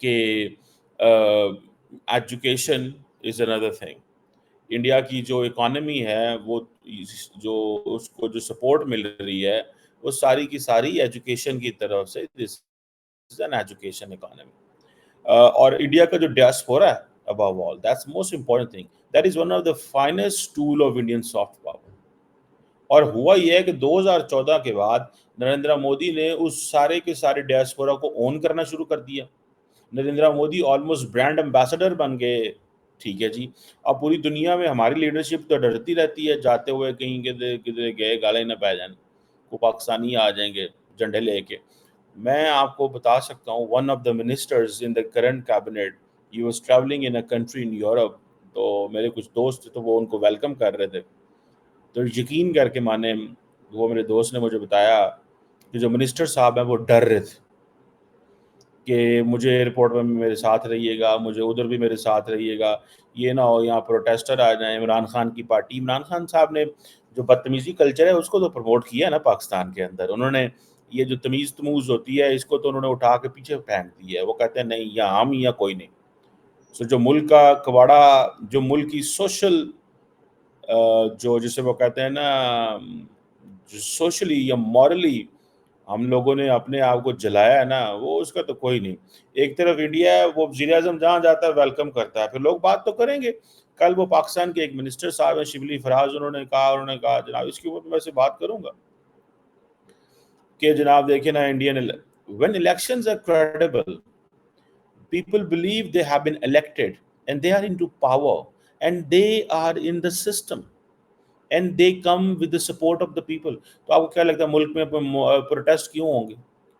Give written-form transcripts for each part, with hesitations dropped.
کہ education is another thing. India کی جو اکانومی ہے وہ جو اس کو جو سپورٹ مل رہی ہے وہ ساری کی ساری ایجوکیشن کی طرف سے. دس از این ایجوکیشن اکانومی. اور انڈیا کا جو ڈیاسپورا ہے above all, that's most important thing. That is one of the finest tool of Indian soft power. اور ہوا یہ ہے کہ 2014 کے بعد نریندر مودی نے اس سارے کے سارے ڈیاسپورا کو اون کرنا شروع کر دیا. Narendra Modi almost brand ambassador بن گئے. ٹھیک ہے جی. اب پوری دنیا میں ہماری لیڈرشپ تو ڈرتی رہتی ہے جاتے ہوئے کہیں کدھر گئے گالے نہ پہ جائیں, وہ پاکستانی آ جائیں گے جھنڈے لے کے. میں آپ کو بتا سکتا ہوں one of the ministers in the current cabinet he was travelling in a country in Europe. تو میرے کچھ دوست تو وہ ان کو ویلکم کر رہے تھے. تو یقین کر کے مانے وہ میرے دوست نے مجھے بتایا کہ جو منسٹر صاحب ہیں وہ ڈر رہے تھے کہ مجھے ایئرپورٹ میں میرے ساتھ رہیے گا, مجھے ادھر بھی میرے ساتھ رہیے گا, یہ نہ ہو یہاں پروٹیسٹر آ جائیں. عمران خان کی پارٹی, عمران خان صاحب نے جو بدتمیزی کلچر ہے اس کو تو پروموٹ کیا ہے نا پاکستان کے اندر. انہوں نے یہ جو تمیز تموز ہوتی ہے اس کو تو انہوں نے اٹھا کے پیچھے پھینک دی ہے. وہ کہتے ہیں نہیں یا ہم یا کوئی نہیں. سو جو ملک کا کواڑا, جو ملک کی سوشل جو جسے وہ کہتے ہیں نا جو سوشلی یا مورلی ہم لوگوں نے اپنے آپ کو جلایا ہے نا, وہ اس کا تو کوئی نہیں. ایک طرف انڈیا ہے, وہ وزیر اعظم جہاں جاتا ہے ویلکم کرتا ہے, پھر لوگ بات تو کریں گے. کل وہ پاکستان کے ایک منسٹر صاحب ہیں شبلی فراز, انہوں نے کہا جناب اس کے اوپر میں سے بات کروں گا کہ جناب دیکھیں نا Indian when elections are credible, people believe they have been elected and they are into power and they are in the system and they come with the support of the people. تو آپ کو کیا لگتا ہے ملک میں protest کیوں ہوں گے؟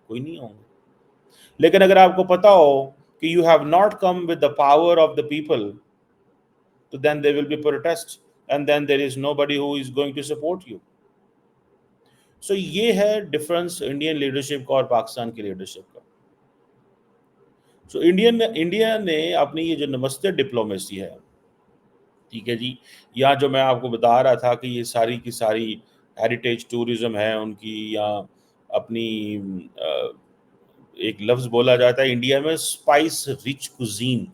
کوئی نہیں ہوں گے. لیکن اگر آپ کو پتا ہو کہ you have not come with the power of the people, تو then there will be protest and then there is nobody who is going to support you. سو یہ ہے ڈفرنس انڈین لیڈرشپ کا اور پاکستان کی لیڈرشپ کا. سو انڈیا نے اپنی یہ جو نمستے ڈپلومیسی ہے, ٹھیک ہے جی, یہاں جو میں آپ کو بتا رہا تھا کہ یہ ساری کی ساری ہیریٹیج ٹورزم ہے ان کی, یا اپنی ایک لفظ بولا جاتا ہے انڈیا میں اسپائس رچ کوزین.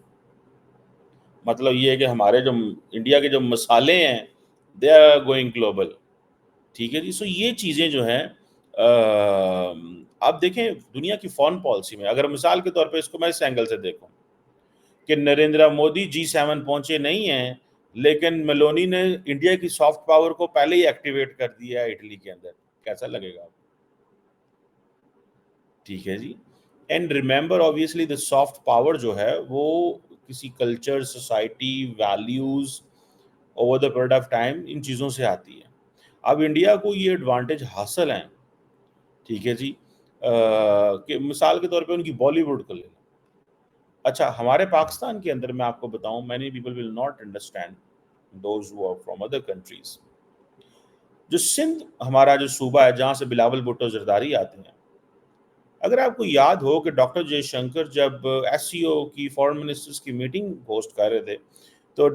مطلب یہ ہے کہ ہمارے جو انڈیا کے جو مسالے ہیں دے آر گوئنگ گلوبل. ٹھیک ہے جی. سو یہ چیزیں جو ہیں آپ دیکھیں دنیا کی فارن پالیسی میں, اگر مثال کے طور پہ اس کو میں اس اینگل سے دیکھوں کہ نریندر مودی G7 پہنچے نہیں ہیں, لیکن میلونی نے انڈیا کی سافٹ پاور کو پہلے ہی ایکٹیویٹ کر دیا ہے اٹلی کے اندر. کیسا لگے گا آپ؟ ٹھیک ہے جی. And remember obviously the soft power جو ہے وہ کسی culture, society, values over the period of time ان چیزوں سے آتی ہے. اب انڈیا کو یہ ایڈوانٹیج حاصل ہیں, ٹھیک ہے جی, کہ مثال کے طور پہ ان کی بالی ووڈ کو لے لیں. اچھا ہمارے پاکستان کے اندر میں آپ کو بتاؤں, many people will not understand, those who are from other countries, جو سندھ ہمارا جو صوبہ ہے جہاں سے بلاول بھٹو زرداری آتے ہیں, اگر آپ کو یاد ہو کہ ڈاکٹر جے شنکر جب ایس سی او کی فارن منسٹرز کی میٹنگ ہوسٹ کر رہے تھے تو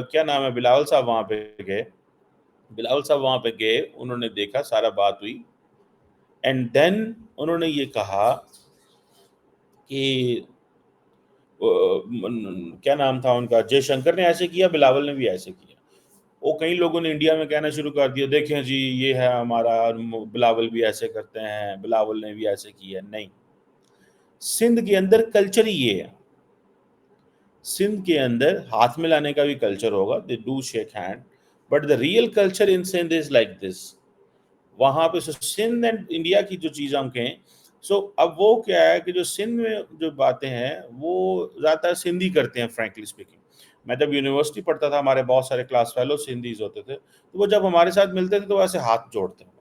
کیا نام ہے بلاول صاحب وہاں پہ گئے. بلاول صاحب وہاں پہ گئے, انہوں نے دیکھا, سارا بات ہوئی, اینڈ دین انہوں نے یہ کہا کہ کیا نام تھا ان کا, جے شنکر نے ایسے کیا, بلاول نے بھی ایسے کیا. وہ کئی لوگوں نے انڈیا میں کہنا شروع کر دیا دیکھیں جی یہ ہے ہمارا, بلاول بھی ایسے کرتے ہیں, بلاول نے بھی ایسے کیا. نہیں, سندھ کے اندر کلچر ہی یہ ہے. سندھ کے اندر ہاتھ ملانے کا بھی کلچر ہوگا, they do shake hand, but the real culture in Sindh is like this. وہاں پہ سندھ اینڈ انڈیا کی جو چیز ہم کہیں, سو اب وہ کیا ہے کہ جو سندھ میں جو باتیں ہیں وہ زیادہ تر سندھی کرتے ہیں فرینکلی اسپیکنگ. میں جب یونیورسٹی پڑھتا تھا ہمارے بہت سارے کلاس فیلو سندھیز ہوتے تھے, تو وہ جب ہمارے ساتھ ملتے تھے تو ایسے ہاتھ جوڑتے ہیں,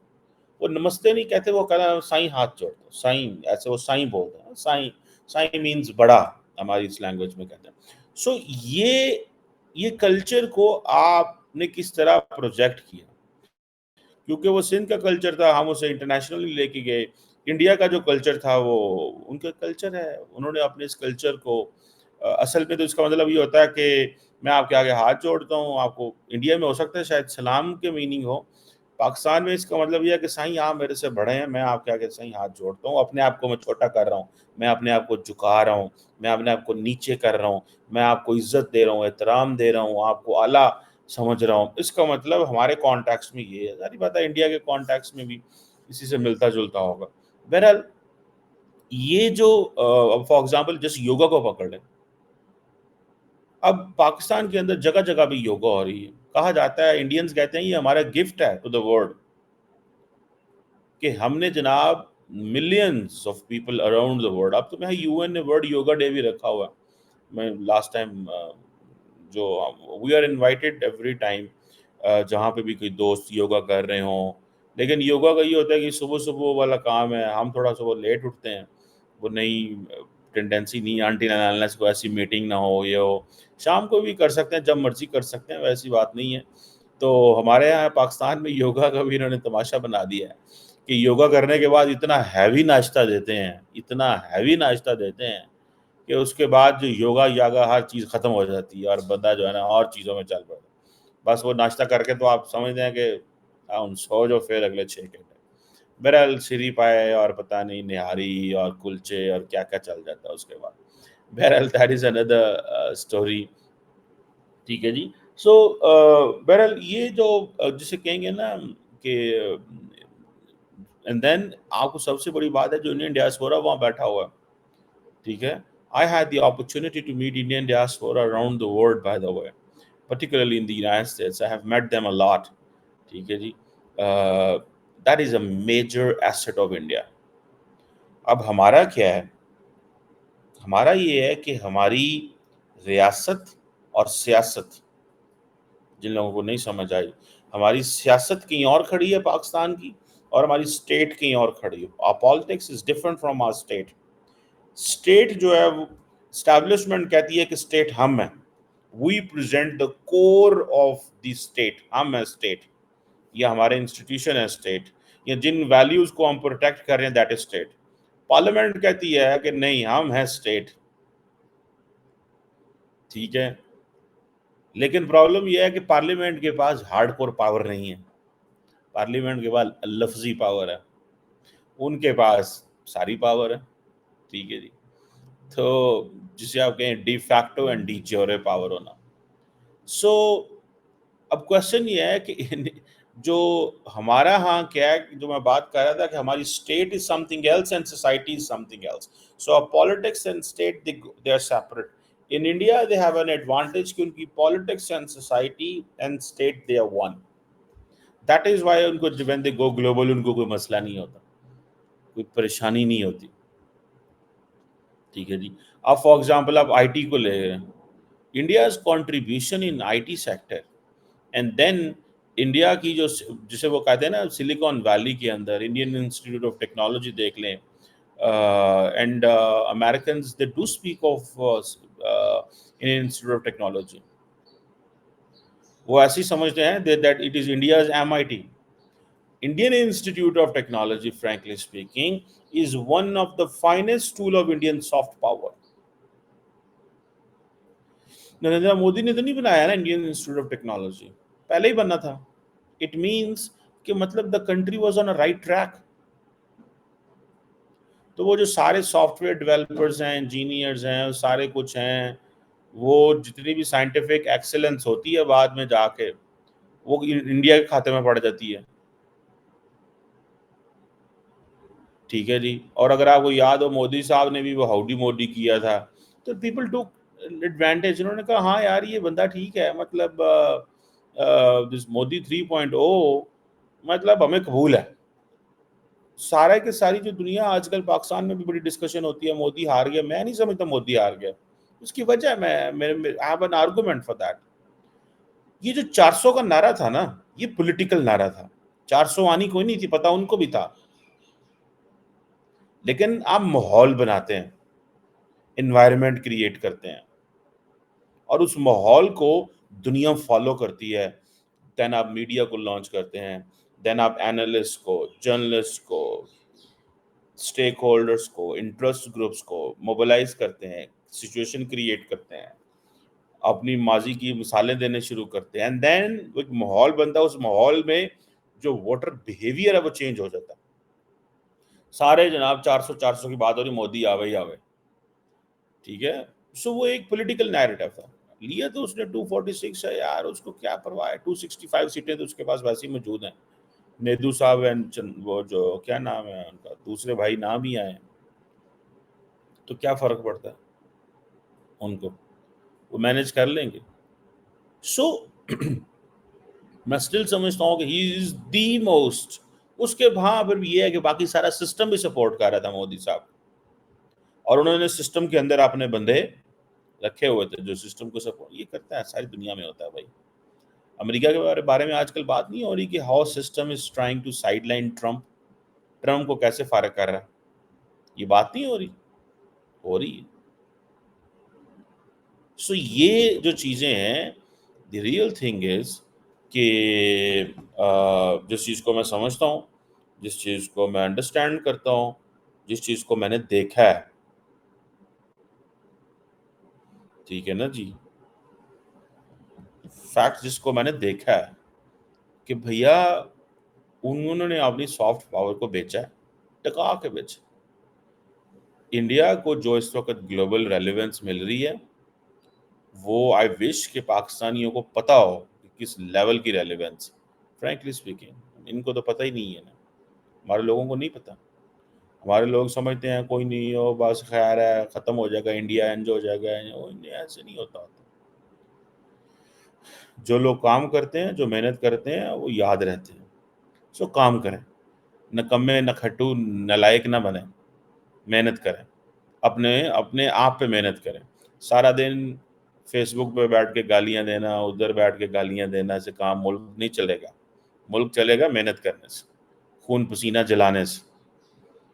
وہ نمستے نہیں کہتے, وہ کہنا سائیں ہاتھ جوڑتے ہیں, سائیں ایسے وہ سائیں بولتے ہیں, سائیں, سائیں مینز بڑا ہماری اس لینگویج میں کہتے ہیں. سو یہ کلچر کو آپ نے کس طرح پروجیکٹ کیا, کیونکہ وہ سندھ کا کلچر تھا, ہم اسے انٹرنیشنلی لے کے گئے. انڈیا کا جو کلچر تھا وہ ان کا کلچر ہے, انہوں نے اپنے اس کلچر کو اصل میں تو اس کا مطلب یہ ہوتا ہے کہ میں آپ کے آگے ہاتھ جوڑتا ہوں. آپ کو انڈیا میں ہو سکتا ہے شاید سلام کے میننگ ہو, پاکستان میں اس کا مطلب یہ ہے کہ سائیں آپ میرے سے بڑے ہیں، میں آپ کے آگے سائیں ہاتھ جوڑتا ہوں، اپنے آپ کو میں چھوٹا کر رہا ہوں، میں اپنے آپ کو جھکا رہا ہوں، میں اپنے آپ کو نیچے کر رہا ہوں، میں آپ کو عزت دے رہا ہوں، احترام دے رہا ہوں، آپ کو اعلیٰ سمجھ رہا ہوں. اس کا مطلب ہمارے کانٹیکس میں یہ ہے. ظاہر بات ہے انڈیا کے کانٹیکس میں بھی اسی سے ملتا جلتا ہوگا. بہرحال یہ جو فار ایگزامپل جس یوگا کو پکڑ لیں، اب پاکستان کے اندر جگہ جگہ بھی یوگا ہو رہی ہے. کہا جاتا ہے، انڈینز کہتے ہیں یہ ہمارا گفٹ ہے ٹو دا ورلڈ، کہ ہم نے جناب millions of people around the world. اب تو میں یو این نے ورلڈ یوگا ڈے بھی رکھا ہوا ہے. میں لاسٹ ٹائم جو we are invited every time جہاں پہ بھی کوئی دوست یوگا کر رہے ہوں. لیکن یوگا کا یہ ہوتا ہے کہ صبح صبح والا کام ہے، ہم تھوڑا صبح لیٹ اٹھتے ہیں، وہ نئی ٹینڈنسی نہیں آنٹی نالنس کو ایسی میٹنگ نہ ہو یہ ہو. شام کو بھی کر سکتے ہیں، جب مرضی کر سکتے ہیں، ویسی بات نہیں ہے. تو ہمارے یہاں پاکستان میں یوگا کا بھی انہوں نے تماشا بنا دیا ہے کہ یوگا کرنے کے بعد اتنا ہیوی ناشتہ دیتے ہیں، اتنا ہیوی ناشتہ دیتے ہیں کہ اس کے بعد جو یوگا یاگا ہر چیز ختم ہو جاتی ہے اور بندہ جو ہے نا اور چیزوں میں چل پڑتا ہے. بس وہ ناشتہ کر کے تو آپ سمجھتے ہیں کہ سو جو پھر اگلے 6 گھنٹے. بہرحال سری پائے اور پتہ نہیں نہاری اور کلچے اور کیا کیا چل جاتا ہے اس کے بعد. بہرحال دیٹ از اندر اسٹوری. ٹھیک ہے جی. سو بہرحال یہ جو جسے کہیں گے نا کہ اینڈ دین آپ کو سب سے بڑی بات ہے جو انڈین ڈیاسپورا وہاں بیٹھا ہوا ہے. ٹھیک ہے. I had the opportunity to meet Indian diaspora around the world, by the way, particularly in the United States. I have met them a lot. ٹھیک ہے جی. That is a major asset of India. اب ہمارا کیا ہے؟ ہمارا یہ ہے کہ ہماری ریاست اور سیاست، جن لوگوں کو نہیں سمجھ آئی، ہماری سیاست کہیں اور کھڑی ہے پاکستان کی، اور ہماری اسٹیٹ کہیں اور کھڑی ہے. Our politics is different from our state. State جو ہے وہ اسٹیبلشمنٹ کہتی ہے کہ اسٹیٹ ہم ہیں، we present the core of the state. ہم ہیں اسٹیٹ، یا ہمارے انسٹیٹیوشن ہے اسٹیٹ، یا جن ویلیوز کو ہم پروٹیکٹ کر رہے ہیں دیٹ از اسٹیٹ. پارلیمنٹ کہتی ہے کہ نہیں ہم ہیں اسٹیٹ. ٹھیک ہے. لیکن پرابلم یہ ہے کہ پارلیمنٹ کے پاس ہارڈ کور پاور نہیں ہے. پارلیمنٹ کے پاس لفظی پاور ہے، ان کے پاس ساری پاور ہے. ٹھیک ہے جی. تو جسے آپ کہیں de facto and de jure power so. سو اب کوشچن یہ ہے کہ جو ہمارا ہاں کیا ہے، جو میں بات کر رہا تھا کہ ہماری state is something else and society is something else. So politics and state they are separate. In India they have an advantage کہ ان کی politics and society and state they are one. That is why ان کو when they go global ان کو کوئی مسئلہ نہیں ہوتا، کوئی پریشانی نہیں ہوتی. ٹھیک ہے جی. اب فار ایگزامپل آپ آئی ٹی کو لے رہے ہیں، India's contribution in I T sector, and then India کی جو جسے وہ کہتے ہیں نا سلیکان ویلی کے اندر انڈین انسٹیٹیوٹ آف ٹیکنالوجی دیکھ لیں، and Americans they do speak of Indian institute of technology. وہ ایسی سمجھتے ہیں that it is India's MIT. Indian Institute of Technology, frankly speaking, is one of the finest tool of Indian soft power. Narendra Modi نے تو نہیں بنایا نا Indian institute of technology, پہلے ہی بننا تھا. اٹ مینس کہ مطلب the country was on a right track. تو وہ جو سارے سافٹ ویئر ڈیولپرز ہیں، انجینئرز ہیں، سارے کچھ ہیں، وہ جتنی بھی سائنٹیفک ایکسلنس ہوتی ہے بعد میں جا کے وہ انڈیا کے کھاتے میں پڑ جاتی ہے. ٹھیک ہے جی. اور اگر آپ کو یاد ہو مودی صاحب نے بھی وہ ہاؤڈی مودی کیا تھا، تو پیپل ٹوک ایڈوانٹیج. انہوں نے کہا ہاں یار یہ بندہ ٹھیک ہے، مطلب دس مودی 3.0 مطلب ہمیں قبول ہے. سارا کہ ساری جو دنیا آج کل پاکستان میں بھی بڑی ڈسکشن ہوتی ہے مودی ہار گیا. میں نہیں سمجھتا مودی ہار گیا. اس کی وجہ میں I have an argument for that. یہ جو 400 کا نعرہ تھا نا، یہ پولیٹیکل نعرہ تھا. 400 آنی کوئی نہیں تھی، پتہ ان کو بھی تھا. لیکن آپ ماحول بناتے ہیں، انوائرمنٹ کریٹ کرتے ہیں، اور اس ماحول کو دنیا فالو کرتی ہے. دین آپ میڈیا کو لانچ کرتے ہیں، دین آپ اینالسٹ کو، جرنلسٹ کو، اسٹیک ہولڈرس کو، انٹرسٹ گروپس کو موبلائز کرتے ہیں، سچویشن کریٹ کرتے ہیں، اپنی ماضی کی مثالیں دینے شروع کرتے ہیں. اینڈ دین ایک ماحول بنتا ہے. اس ماحول میں جو ووٹر بیہیویئر ہے وہ چینج ہو جاتا ہے. سارے جناب 400 کی بات ہو رہی، مودی آوے آوے، ٹھیک ہے. سو وہ ایک پولیٹیکل نیریٹو تھا، لیا تو اس نے 246 ہے یار، اس کو کیا پرواہ ہے، 265 سیٹیں تو اس کے پاس ویسے ہی موجود ہیں. نیدو صاحب وہ جو کیا نام ہے ان کا، دوسرے بھائی نام ہی آئے، تو کیا فرق پڑتا ہے ان کو، وہ مینج کر لیں گے. سو میں اسٹل سمجھتا ہوں کہ ہی از دی موسٹ. اس کے وہاں پھر یہ ہے کہ باقی سارا سسٹم بھی سپورٹ کر رہا تھا مودی صاحب، اور انہوں نے سسٹم کے اندر اپنے بندے رکھے ہوئے تھے جو سسٹم کو سپورٹ. یہ کرتا ہے، ساری دنیا میں ہوتا ہے بھائی. امریکہ کے بارے میں آج کل بات نہیں ہو رہی کہ how system is trying to sideline Trump کو کیسے فارغ کر رہا ہے، یہ بات نہیں ہو رہی ہے. سو یہ جو چیزیں ہیں، دی ریئل تھنگ از کہ جس چیز کو میں سمجھتا ہوں، جس چیز کو میں انڈرسٹینڈ کرتا ہوں، جس چیز کو میں نے دیکھا ہے، ٹھیک ہے نا جی، فیکٹ جس کو میں نے دیکھا ہے کہ بھیا انہوں نے اپنی سافٹ پاور کو بیچا ہے، ٹکا کے بیچا. انڈیا کو جو اس وقت گلوبل ریلیونس مل رہی ہے، وہ آئی وش کہ پاکستانیوں کو پتا ہو کہ کس لیول کی ریلیونس. فرینکلی اسپیکنگ ان کو تو پتہ ہی نہیں ہے نا، ہمارے لوگوں کو نہیں پتا. ہمارے لوگ سمجھتے ہیں کوئی نہیں ہو، بس خیر ہے، ختم ہو جائے گا انڈیا، انجو ہو جائے گا. ایسے نہیں ہوتا. جو لوگ کام کرتے ہیں، جو محنت کرتے ہیں، وہ یاد رہتے ہیں. سو کام کریں، نہ کمے نہ کھٹو نالائق نہ بنیں، محنت کریں، اپنے آپ پہ محنت کریں. سارا دن فیس بک پہ بیٹھ کے گالیاں دینا، ادھر بیٹھ کے گالیاں دینا سے کام ملک نہیں چلے گا. ملک چلے گا محنت کرنے سے، خون پسینہ جلانے سے.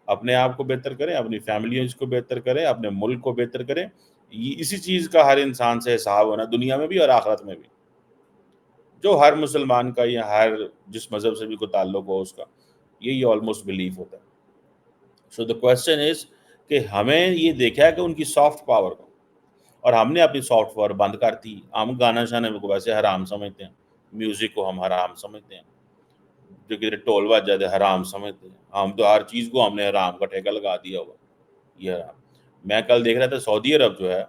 اپنے آپ کو بہتر کریں، اپنی فیملیز کو بہتر کریں، اپنے ملک کو بہتر کریں. اسی چیز کا ہر انسان سے حساب ہونا، دنیا میں بھی اور آخرت میں بھی. جو ہر مسلمان کا یا ہر جس مذہب سے بھی کوئی تعلق ہو اس کا یہی آلموسٹ بلیف ہوتا ہے. سو دا کوشچن از کہ ہمیں یہ دیکھا ہے کہ ان کی سافٹ پاور کو، اور ہم نے اپنی سافٹ پاور بند کر دی. ہم گانا شانے کو ویسے حرام سمجھتے ہیں، میوزک کو ہم حرام سمجھتے ہیں، جو کہ ٹول بج جاتے حرام سمجھتے ہیں. ہم تو ہر چیز کو ہم نے حرام کا ٹھیکہ لگا دیا ہوا، یہ حرام. میں کل دیکھ رہا تھا سعودی عرب جو ہے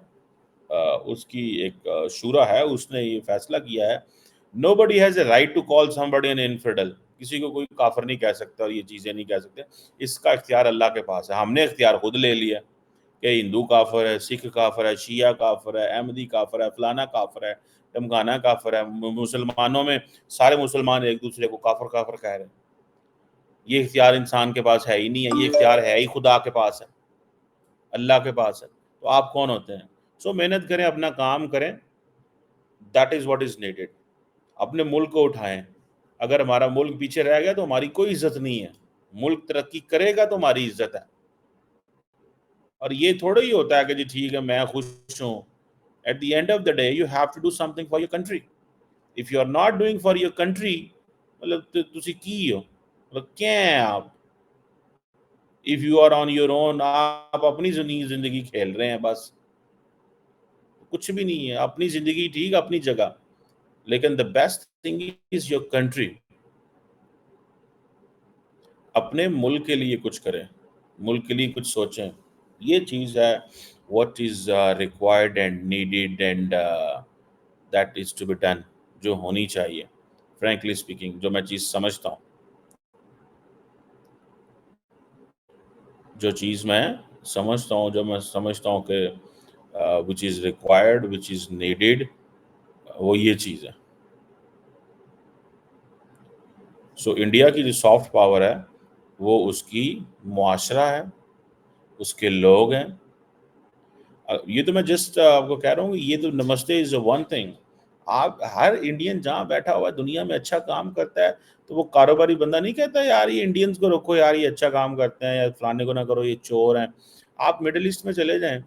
اس کی ایک شورا ہے، اس نے یہ فیصلہ کیا ہے nobody has a right to call somebody an infidel. کسی کو کوئی کافر نہیں کہہ سکتا اور یہ چیزیں نہیں کہہ سکتے. اس کا اختیار اللہ کے پاس ہے. ہم نے اختیار خود لے لیا کہ ہندو کافر ہے، سکھ کافر ہے، شیعہ کافر ہے، احمدی کافر ہے، فلانا کافر ہے، ٹمکانا کافر ہے. مسلمانوں میں سارے مسلمان ایک دوسرے کو کافر کافر کہہ رہے ہیں. یہ اختیار انسان کے پاس ہے ہی نہیں ہے، یہ اختیار ہے ہی خدا کے پاس ہے، اللہ کے پاس ہے. تو آپ کون ہوتے ہیں؟ سو محنت کریں، اپنا کام کریں. That is what is needed. اپنے ملک کو اٹھائیں. اگر ہمارا ملک پیچھے رہ گیا تو ہماری کوئی عزت نہیں ہے. ملک ترقی کرے گا تو ہماری عزت ہے. اور یہ تھوڑا ہی ہوتا ہے کہ جی ٹھیک ہے میں خوش ہوں. At the end of the day you have to do something for your country. If you are not doing for your country, مطلب تسی کی ہو، مطلب کیا ہیں آپ. If you are on your own, آپ اپنی زندگی کھیل رہے ہیں بس، کچھ بھی نہیں ہے. اپنی زندگی ٹھیک، اپنی جگہ، لیکن the best thing is your country. اپنے ملک کے لیے کچھ کریں، ملک کے لیے کچھ سوچیں. یہ چیز ہے what is required and needed and that is to be done، جو ہونی چاہیے. frankly speaking جو میں چیز سمجھتا ہوں، جو چیز میں سمجھتا ہوں، جو میں سمجھتا ہوں کہ which is required, which is needed، وہ یہ چیز ہے. سو انڈیا کی جو سافٹ پاور ہے وہ اس کی معاشرہ ہے، اس کے لوگ ہیں. یہ تو میں جسٹ آپ کو کہہ رہا ہوں کہ یہ تو نمستے از ون تھنگ. آپ ہر انڈین جہاں بیٹھا ہوا ہے دنیا میں اچھا کام کرتا ہے تو وہ کاروباری بندہ نہیں کہتا یار یہ انڈینز کو رکھو، یار یہ اچھا کام کرتے ہیں، یا فلانے کو نہ کرو یہ چور ہیں. آپ مڈل ایسٹ میں چلے جائیں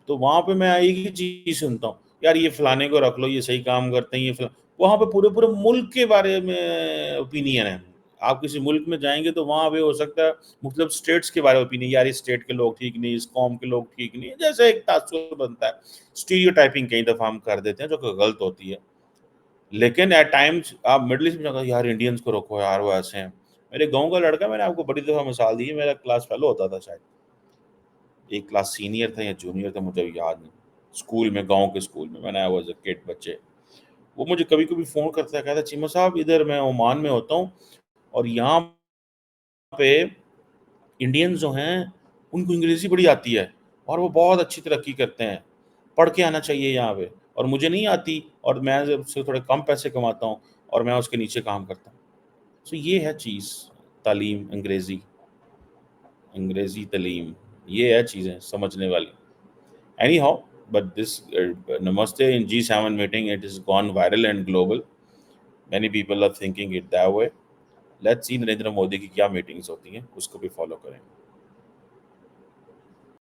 تو وہاں پہ میں ایک ہی چیز سنتا ہوں، یار یہ فلانے کو رکھ لو، یہ صحیح کام کرتے ہیں، یہ وہاں پہ پورے ملک کے بارے میں اوپینین ہے. آپ کسی ملک میں جائیں گے تو وہاں پہ ہو سکتا ہے مختلف اسٹیٹس کے بارے میں اوپینین، یار اس اسٹیٹ کے لوگ ٹھیک نہیں، اس قوم کے لوگ ٹھیک نہیں. جیسے ایک تاثر بنتا ہے، اسٹیریو ٹائپنگ کئی دفعہ ہم کر دیتے ہیں جو کہ غلط ہوتی ہے. لیکن ایٹ ٹائمس آپ مڈل ایسٹ میں جاتے یار انڈینس کو روکو یار وہ ایسے ہیں. میرے گاؤں کا لڑکا, میں نے آپ کو بڑی دفعہ مثال دی ہے, میرا کلاس فیلو ہوتا تھا شاید, ایک کلاس سینئر تھا یا جونیئر تھا مجھے یاد نہیں, اسکول میں, گاؤں کے اسکول میں نے واز اے کڈ بچے. وہ مجھے کبھی کبھی فون کرتا ہے, کہتا چیمہ صاحب ادھر میں عمان میں ہوتا ہوں اور یہاں پہ انڈینز جو ہیں ان کو انگریزی بڑی آتی ہے اور وہ بہت اچھی ترقی کرتے ہیں, پڑھ کے آنا چاہیے یہاں پہ, اور مجھے نہیں آتی اور میں اس سے تھوڑے کم پیسے کماتا ہوں اور میں اس کے نیچے کام کرتا ہوں. سو یہ ہے چیز, تعلیم, انگریزی تعلیم, یہ ہے چیزیں سمجھنے والی. Any how, but this Namaste in G7 meeting, it has gone viral and global. Many people are thinking it that way. Let's see Narendra Modi کی کیا میٹنگز ہوتی ہیں, اس کو بھی فالو کریں.